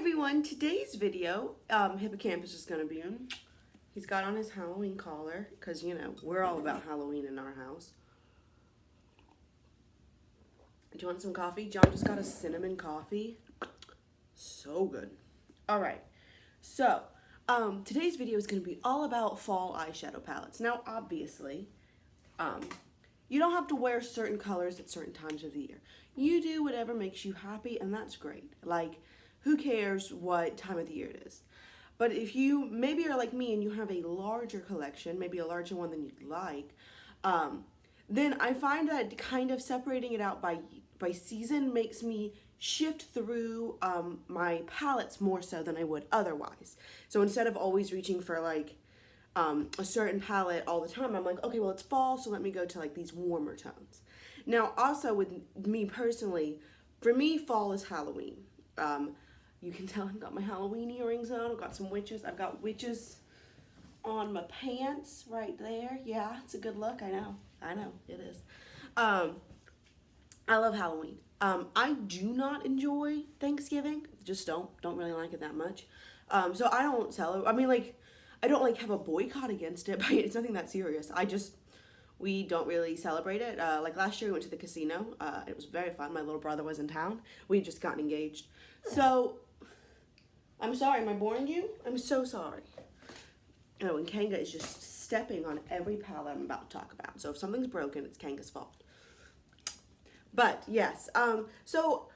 everyone, today's video, Hippocampus is going to be in. He's got on his Halloween collar, because, you know, we're all about Halloween in our house. Do you want some coffee? John just got a cinnamon coffee. So good. Alright, so, today's video is going to be all about fall eyeshadow palettes. Now, obviously, you don't have to wear certain colors at certain times of the year. You do whatever makes you happy, and that's great. Like, who cares what time of the year it is? But if you maybe are like me and you have a larger collection, maybe a larger one than you'd like, then I find that kind of separating it out by season makes me shift through my palettes more so than I would otherwise. So instead of always reaching for like a certain palette all the time, I'm like, okay, well, it's fall, so let me go to like these warmer tones. Now, also with me personally, for me, fall is Halloween. You can tell I've got my Halloween earrings on. I've got some witches. I've got witches on my pants right there. Yeah, it's a good look. I know, it is. I love Halloween. I do not enjoy Thanksgiving. Just don't really like it that much. So I don't celebrate. I mean, like, I don't like have a boycott against it, but it's nothing that serious. We don't really celebrate it. Like last year we went to the casino. It was very fun. My little brother was in town. We had just gotten engaged. So, I'm sorry, am I boring you? I'm so sorry. Oh, and Kanga is just stepping on every palette I'm about to talk about. So if something's broken, it's Kanga's fault. But yes, so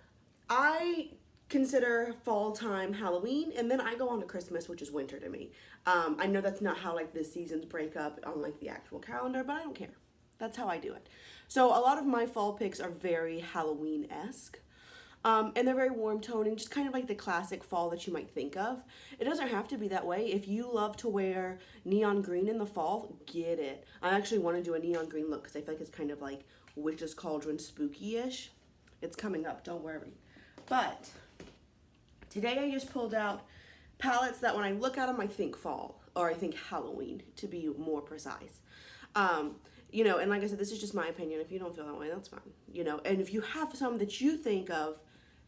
I consider fall time Halloween, and then I go on to Christmas, which is winter to me. I know that's not how like the seasons break up on like the actual calendar, but I don't care. That's how I do it. So a lot of my fall picks are very Halloween-esque. And they're very warm toning, just kind of like the classic fall that you might think of. It doesn't have to be that way. If you love to wear neon green in the fall, get it. I actually want to do a neon green look because I feel like it's kind of like Witch's Cauldron spooky-ish. It's coming up, don't worry. But today I just pulled out palettes that when I look at them, I think fall, or I think Halloween, to be more precise. You know, and like I said, this is just my opinion. If you don't feel that way, that's fine. You know, and if you have some that you think of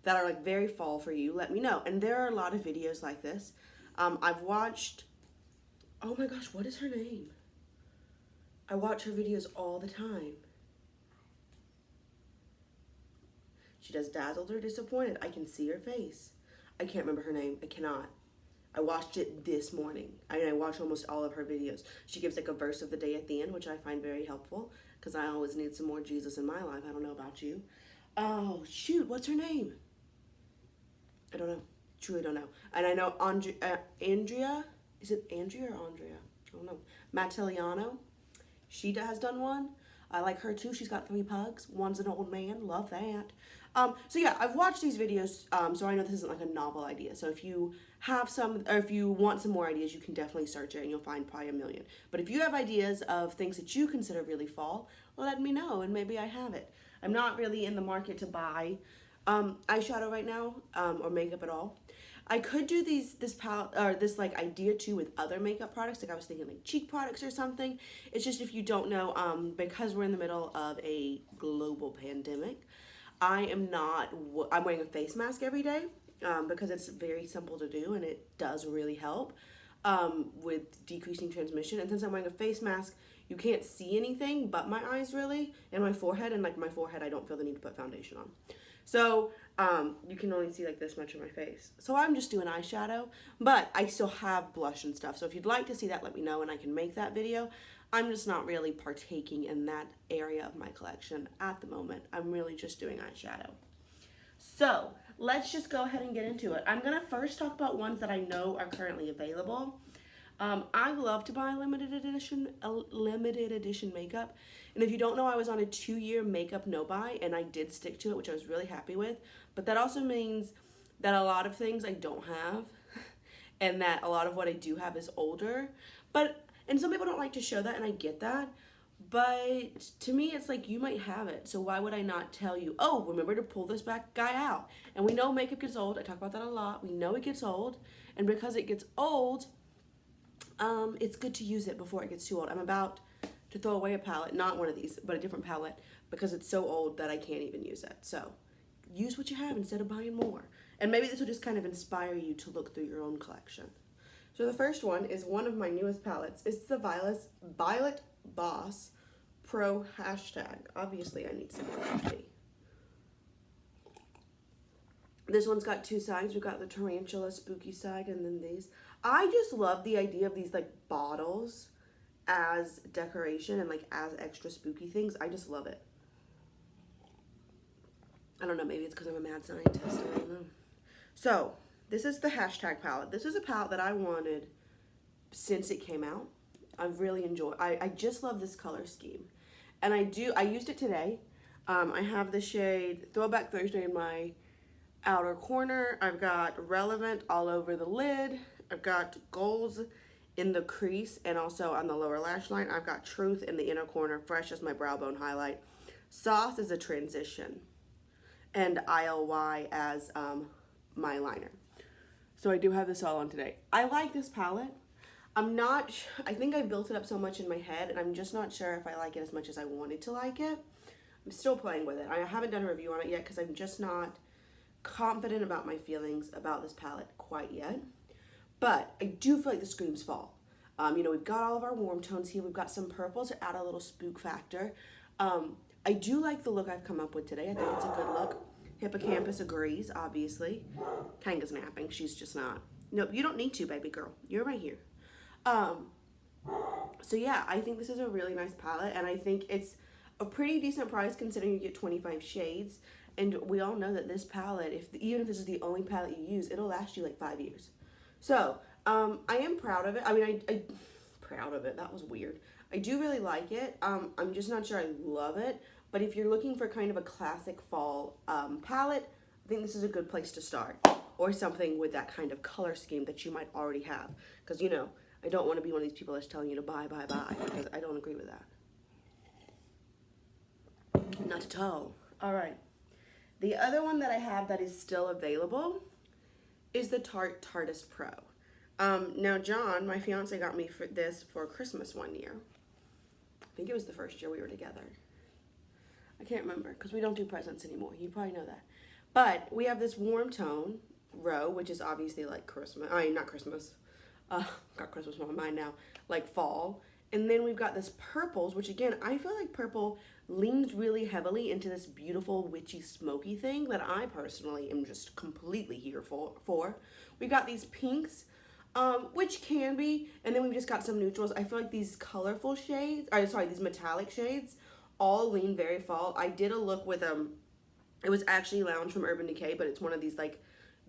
that are like very fall for you, let me know. And there are a lot of videos like this. I've watched, oh my gosh, what is her name? I watch her videos all the time. She does Dazzled or Disappointed. I can see her face. I can't remember her name. I cannot. I watched it this morning. I watch almost all of her videos. She gives like a verse of the day at the end, which I find very helpful because I always need some more Jesus in my life. I don't know about you. Oh, shoot. What's her name? I don't know. Truly don't know. And I know Andrea. Is it Andrea or Andrea? I don't know. Matteliano. She has done one. I like her too. She's got 3 pugs. One's an old man. Love that. So yeah, I've watched these videos, so I know this isn't like a novel idea. So if you have some, or if you want some more ideas, you can definitely search it and you'll find probably a million. But if you have ideas of things that you consider really fall, let me know and maybe I have it. I'm not really in the market to buy eyeshadow right now, or makeup at all. I could do this palette, or this like idea too with other makeup products. Like I was thinking like cheek products or something. It's just if you don't know, because we're in the middle of a global pandemic, I'm wearing a face mask every day because it's very simple to do and it does really help with decreasing transmission. And since I'm wearing a face mask, you can't see anything but my eyes really and my forehead. And like my forehead, I don't feel the need to put foundation on. So you can only see like this much of my face. So I'm just doing eyeshadow, but I still have blush and stuff. So if you'd like to see that, let me know and I can make that video. I'm just not really partaking in that area of my collection at the moment. I'm really just doing eyeshadow. So let's just go ahead and get into it. I'm gonna first talk about ones that I know are currently available. I love to buy limited edition makeup. And if you don't know, I was on a 2-year makeup no buy and I did stick to it, which I was really happy with. But that also means that a lot of things I don't have and that a lot of what I do have is older. And some people don't like to show that, and I get that. But to me, it's like you might have it. So why would I not tell you, oh, remember to pull this back guy out? And we know makeup gets old. I talk about that a lot. We know it gets old. And because it gets old, it's good to use it before it gets too old. I'm about to throw away a palette, not one of these, but a different palette, because it's so old that I can't even use it. So use what you have instead of buying more. And maybe this will just kind of inspire you to look through your own collection. So the first one is one of my newest palettes. It's the Violet Boss Pro hashtag. Obviously, I need some more coffee. This one's got two sides. We've got the tarantula spooky side and then these. I just love the idea of these like bottles as decoration and like as extra spooky things. I just love it. I don't know, maybe it's because I'm a mad scientist. I don't know. So, this is the hashtag palette. This is a palette that I wanted since it came out. I really enjoy. I just love this color scheme. And I used it today. I have the shade Throwback Thursday in my outer corner. I've got Relevant all over the lid. I've got Goals in the crease and also on the lower lash line. I've got Truth in the inner corner, Fresh as my brow bone highlight. Sauce is a transition. And ILY as my liner. So I do have this all on today. I like this palette. I think I built it up so much in my head and I'm just not sure if I like it as much as I wanted to like it. I'm still playing with it. I haven't done a review on it yet because I'm just not confident about my feelings about this palette quite yet. But I do feel like the screams fall. You know, we've got all of our warm tones here. We've got some purples to add a little spook factor. I do like the look I've come up with today. I think it's a good look. Hippocampus agrees, obviously. Kanga's napping. She's just not. Nope, you don't need to, baby girl. You're right here. So yeah, I think this is a really nice palette, and I think it's a pretty decent price considering you get 25 shades. And we all know that this palette, even if this is the only palette you use, it'll last you like 5 years. So, I am proud of it. I mean, I proud of it. That was weird. I do really like it. I'm just not sure I love it. But if you're looking for kind of a classic fall palette, I think this is a good place to start. Or something with that kind of color scheme that you might already have. Because, you know, I don't want to be one of these people that's telling you to buy, because I don't agree with that. Not at all. All right. The other one that I have that is still available is the Tarte Tartist Pro. Now, John, my fiance, got me this for Christmas one year. I think it was the first year we were together. I can't remember because we don't do presents anymore. You probably know that. But we have this warm tone row, which is obviously like Christmas. I mean, not Christmas. Got Christmas on my mind now. Like fall. And then we've got this purples, which again, I feel like purple leans really heavily into this beautiful witchy smoky thing that I personally am just completely here for. We've got these pinks, which can be, and then we've just got some neutrals. I feel like these colorful shades, these metallic shades all lean very fall. I did a look with it was actually Lounge from Urban Decay, but it's one of these like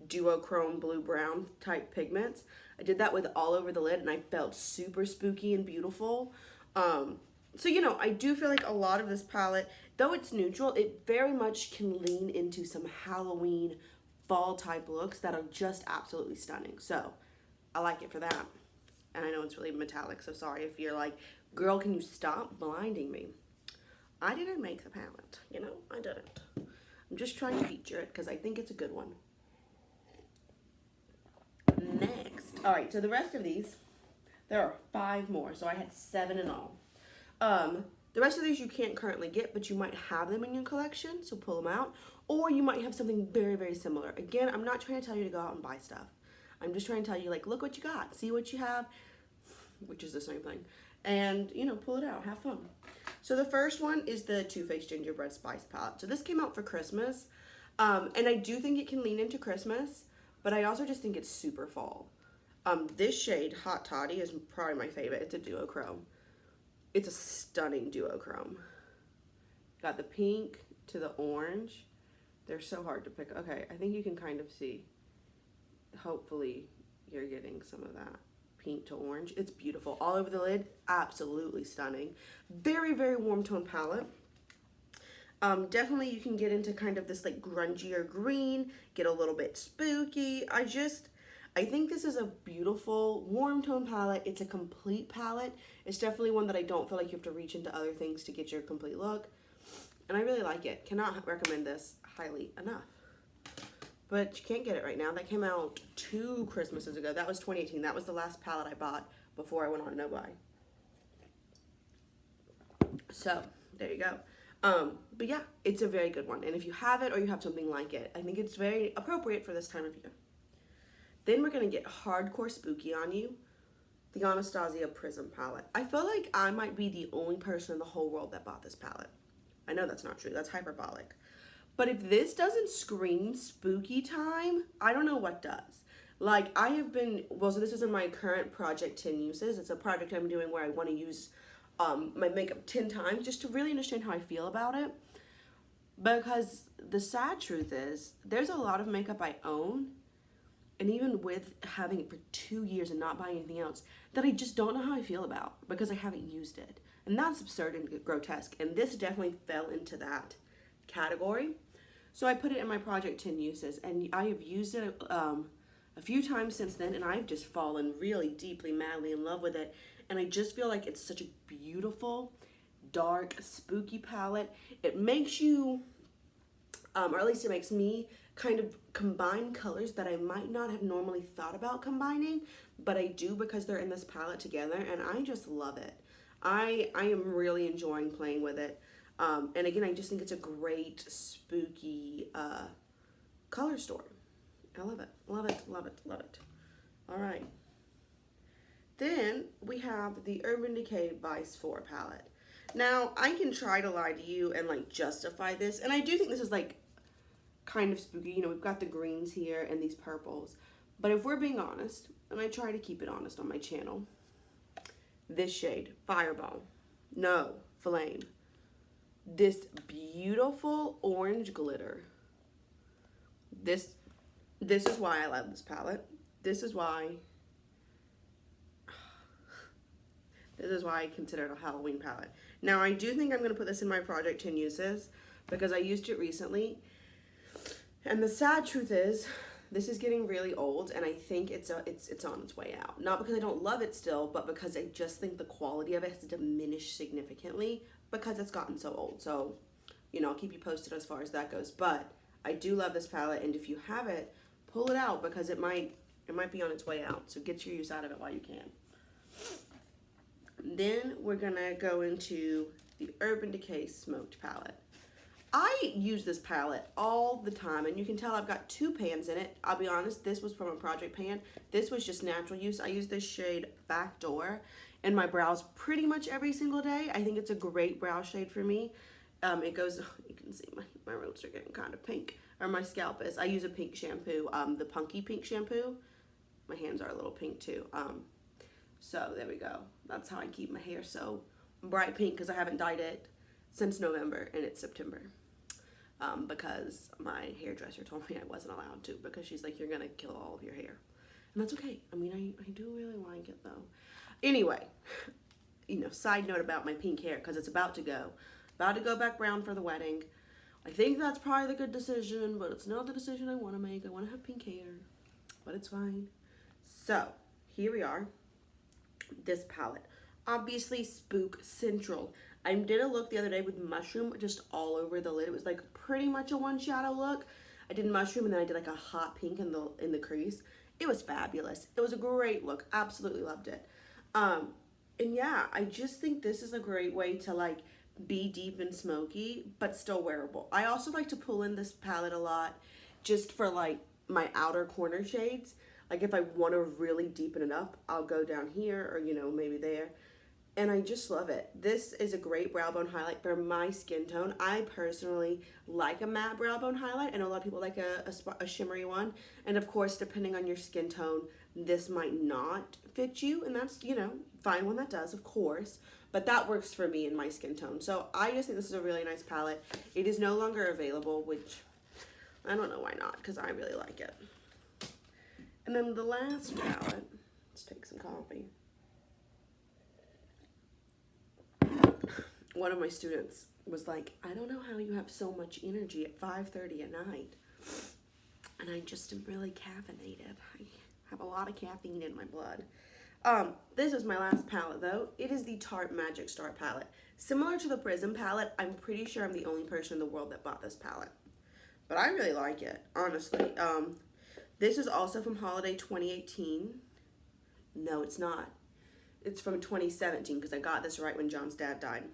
duochrome blue-brown type pigments. I did that with all over the lid and I felt super spooky and beautiful. So, you know, I do feel like a lot of this palette, though it's neutral, it very much can lean into some Halloween fall type looks that are just absolutely stunning. So, I like it for that. And I know it's really metallic, so sorry if you're like, girl, can you stop blinding me? I didn't make the palette, you know, I didn't. I'm just trying to feature it because I think it's a good one. Next. All right, so the rest of these, there are 5 more, so I had 7 in all. The rest of these you can't currently get, but you might have them in your collection, so pull them out. Or you might have something very, very similar. Again, I'm not trying to tell you to go out and buy stuff. I'm just trying to tell you, like, look what you got. See what you have, which is the same thing. And, you know, pull it out. Have fun. So the first one is the Too Faced Gingerbread Spice Palette. So this came out for Christmas. And I do think it can lean into Christmas, but I also just think it's super fall. This shade, Hot Toddy, is probably my favorite. It's a duochrome. It's a stunning duochrome. Got the pink to the orange. They're so hard to pick. Okay, I think you can kind of see. Hopefully you're getting some of that pink to orange. It's beautiful. All over the lid, absolutely stunning. Very, very warm tone palette. Definitely you can get into kind of this like grungier green, get a little bit spooky. I think this is a beautiful warm tone palette. It's a complete palette. It's definitely one that I don't feel like you have to reach into other things to get your complete look. And I really like it. Cannot recommend this highly enough. But you can't get it right now. That came out 2 Christmases ago. That was 2018. That was the last palette I bought before I went on no buy. So, there you go. But yeah, it's a very good one. And if you have it or you have something like it, I think it's very appropriate for this time of year. Then we're going to get hardcore spooky on you. The Anastasia Prism palette. I feel like I might be the only person in the whole world that bought this palette. I know that's not true. That's hyperbolic. But if this doesn't scream spooky time, I don't know what does. Like, I have been, well, so this is in my current project 10 uses. It's a project I'm doing where I want to use my makeup 10 times just to really understand how I feel about it. Because the sad truth is, there's a lot of makeup I own, and even with having it for 2 years and not buying anything else, that I just don't know how I feel about because I haven't used it. And that's absurd and grotesque. And this definitely fell into that category. So I put it in my project 10 uses, and I have used it a few times since then, and I've just fallen really deeply, madly in love with it. And I just feel like it's such a beautiful, dark, spooky palette. It makes you, or at least it makes me, kind of combine colors that I might not have normally thought about combining, but I do because they're in this palette together, and I just love it. I am really enjoying playing with it. And again, I just think it's a great, spooky color story. I love it, love it, love it, love it. All right. Then we have the Urban Decay Vice 4 palette. Now, I can try to lie to you and like justify this, and I do think this is like kind of spooky. You know, we've got the greens here and these purples. But if we're being honest, and I try to keep it honest on my channel, this shade, Fireball, no, Flame, this beautiful orange glitter, this is why I love this palette. This is why I consider it a Halloween palette. Now, I do think I'm going to put this in my project 10 uses because I used it recently. And the sad truth is, this is getting really old, and I think it's on its way out. Not because I don't love it still, but because I just think the quality of it has diminished significantly because it's gotten so old. So, you know, I'll keep you posted as far as that goes. But I do love this palette, and if you have it, pull it out because it might be on its way out. So get your use out of it while you can. Then we're gonna go into the Urban Decay Smoked palette. I use this palette all the time, and you can tell I've got 2 pans in it. I'll be honest, this was from a project pan. This was just natural use. I use this shade Backdoor in my brows pretty much every single day. I think it's a great brow shade for me. It goes, you can see my roots are getting kind of pink, or my scalp is. I use a pink shampoo, the Punky Pink shampoo. My hands are a little pink too. So there we go. That's how I keep my hair so bright pink, because I haven't dyed it since November, and it's September. Because my hairdresser told me I wasn't allowed to, because she's like, you're gonna kill all of your hair. And that's okay. I mean, I do really like it though. Anyway, you know, side note about my pink hair, because it's about to go back brown for the wedding. I think that's probably the good decision, but it's not the decision I want to make. I want to have pink hair, but it's fine. So here we are. This palette, obviously Spook Central. I did a look the other day with mushroom just all over the lid. It was like pretty much a one shadow look. I did mushroom, and then I did like a hot pink in the crease. It was fabulous. It was a great look. Absolutely loved it. And yeah, I just think this is a great way to like be deep and smoky, but still wearable. I also like to pull in this palette a lot just for like my outer corner shades. Like if I want to really deepen it up, I'll go down here, or you know, maybe there. And I just love it. This is a great brow bone highlight for my skin tone. I personally like a matte brow bone highlight. I know a lot of people like a shimmery one. And of course, depending on your skin tone, this might not fit you. And that's, you know, fine when that does, of course. But that works for me in my skin tone. So I just think this is a really nice palette. It is no longer available, which I don't know why not, because I really like it. And then the last palette, let's take some coffee. One of my students was like, I don't know how you have so much energy at 5:30 at night. And I just am really caffeinated. I have a lot of caffeine in my blood. This is my last palette though. It is the Tarte Magic Star palette. Similar to the Prism palette, I'm pretty sure I'm the only person in the world that bought this palette. But I really like it, honestly. This is also from Holiday 2018. No, it's not. It's from 2017, because I got this right when John's dad died.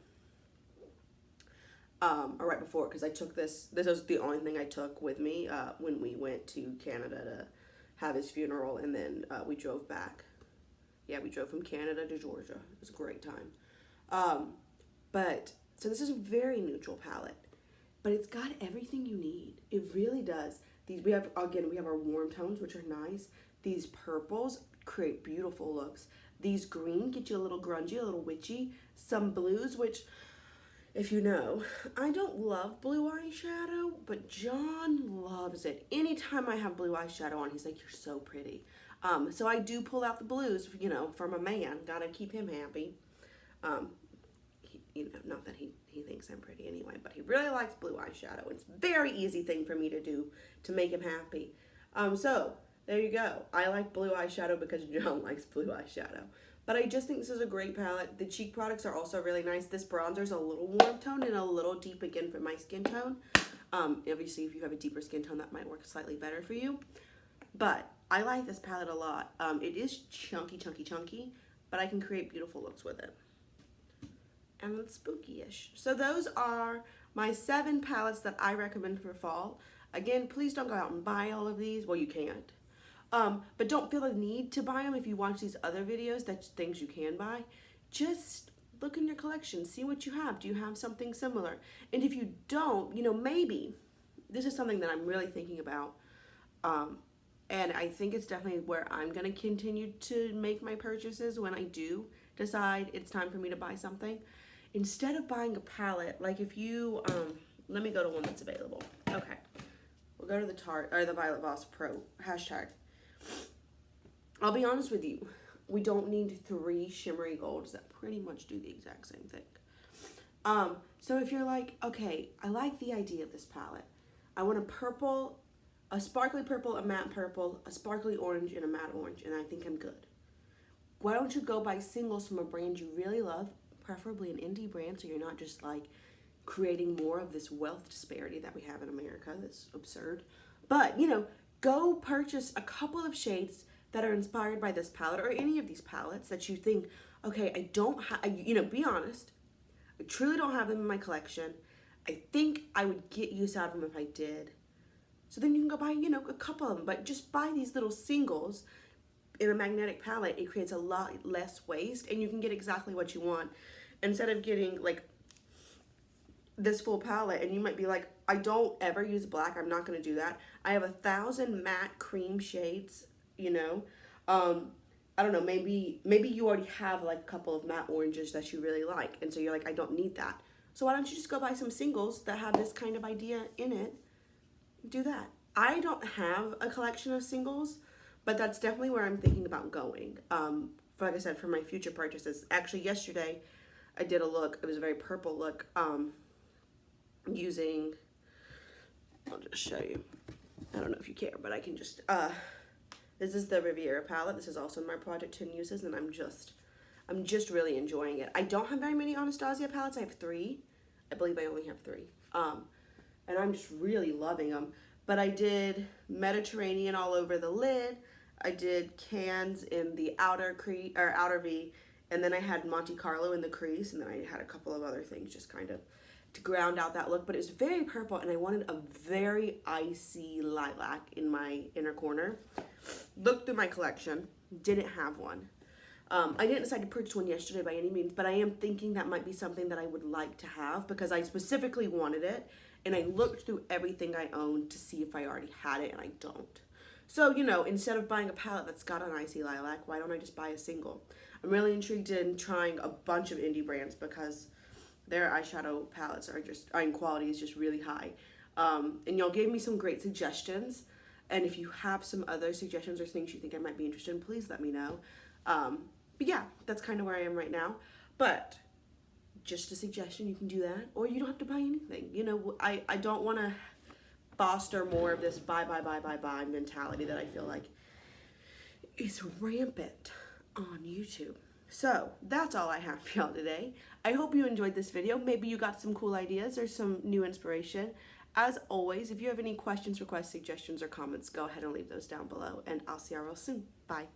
or right before, because I took this was the only thing I took with me when we went to Canada to have his funeral, and then we drove back. Yeah, we drove from Canada to Georgia. It was a great time. But so this is a very neutral palette, but it's got everything you need. It really does. We have our warm tones, which are nice. These purples create beautiful looks. These green get you a little grungy, a little witchy. Some blues, which, if you know, I don't love blue eyeshadow, but John loves it. Anytime I have blue eyeshadow on, he's like, "You're so pretty." So I do pull out the blues, you know, from a man. Gotta keep him happy. You know, not that he thinks I'm pretty anyway, but he really likes blue eyeshadow. It's a very easy thing for me to do to make him happy. So there you go. I like blue eyeshadow because John likes blue eyeshadow. But I just think this is a great palette. The cheek products are also really nice. This bronzer is a little warm tone and a little deep again for my skin tone. Obviously, if you have a deeper skin tone, that might work slightly better for you. But I like this palette a lot. It is chunky, but I can create beautiful looks with it. And it's spooky-ish. So those are my 7 palettes that I recommend for fall. Again, please don't go out and buy all of these. Well, you can't. But don't feel the need to buy them if you watch these other videos. That's things you can buy. Just look in your collection. See what you have. Do you have something similar? And if you don't, you know, maybe this is something that I'm really thinking about. And I think it's definitely where I'm going to continue to make my purchases when I do decide it's time for me to buy something. Instead of buying a palette, like if you, let me go to one that's available. Okay. We'll go to the Tarte, or the Violet Voss Pro hashtag. I'll be honest with you. We don't need 3 shimmery golds that pretty much do the exact same thing. So if you're like, okay, I like the idea of this palette. I want a purple, a sparkly purple, a matte purple, a sparkly orange, and a matte orange, and I think I'm good. Why don't you go buy singles from a brand you really love, preferably an indie brand, so you're not just like creating more of this wealth disparity that we have in America. That's absurd. But, you know, go purchase a couple of shades that are inspired by this palette or any of these palettes that you think, okay, I don't have, you know, be honest. I truly don't have them in my collection. I think I would get use out of them if I did. So then you can go buy, you know, a couple of them, but just buy these little singles in a magnetic palette. It creates a lot less waste and you can get exactly what you want instead of getting like this full palette. And you might be like, I don't ever use black. I'm not going to do that. I have 1,000 matte cream shades, you know. I don't know, maybe you already have like a couple of matte oranges that you really like. And so you're like, I don't need that. So why don't you just go buy some singles that have this kind of idea in it? Do that. I don't have a collection of singles, but that's definitely where I'm thinking about going. Like I said, for my future purchases. Actually, yesterday I did a look. It was a very purple look. Using, I'll just show you. I don't know if you care, but I can just, this is the Riviera palette. This is also in my Project 10 uses, and I'm just really enjoying it. I don't have very many Anastasia palettes. I have 3. I believe I only have 3. And I'm just really loving them. But I did Mediterranean all over the lid. I did cans in the outer V, and then I had Monte Carlo in the crease, and then I had a couple of other things just kind of to ground out that look. But it was very purple, and I wanted a very icy lilac in my inner corner. Looked through my collection, didn't have one. I didn't decide to purchase one yesterday by any means, but I am thinking that might be something that I would like to have because I specifically wanted it, and I looked through everything I owned to see if I already had it, and I don't. So, you know, instead of buying a palette that's got an icy lilac, why don't I just buy a single? I'm really intrigued in trying a bunch of indie brands because their eyeshadow palettes are just, quality is just really high. And y'all gave me some great suggestions. And if you have some other suggestions or things you think I might be interested in, please let me know. But yeah, that's kind of where I am right now. But just a suggestion, you can do that. Or you don't have to buy anything. You know, I don't want to foster more of this buy mentality that I feel like is rampant on YouTube. So that's all I have for y'all today. I hope you enjoyed this video. Maybe you got some cool ideas or some new inspiration. As always, if you have any questions, requests, suggestions, or comments, go ahead and leave those down below. And I'll see y'all real soon. Bye.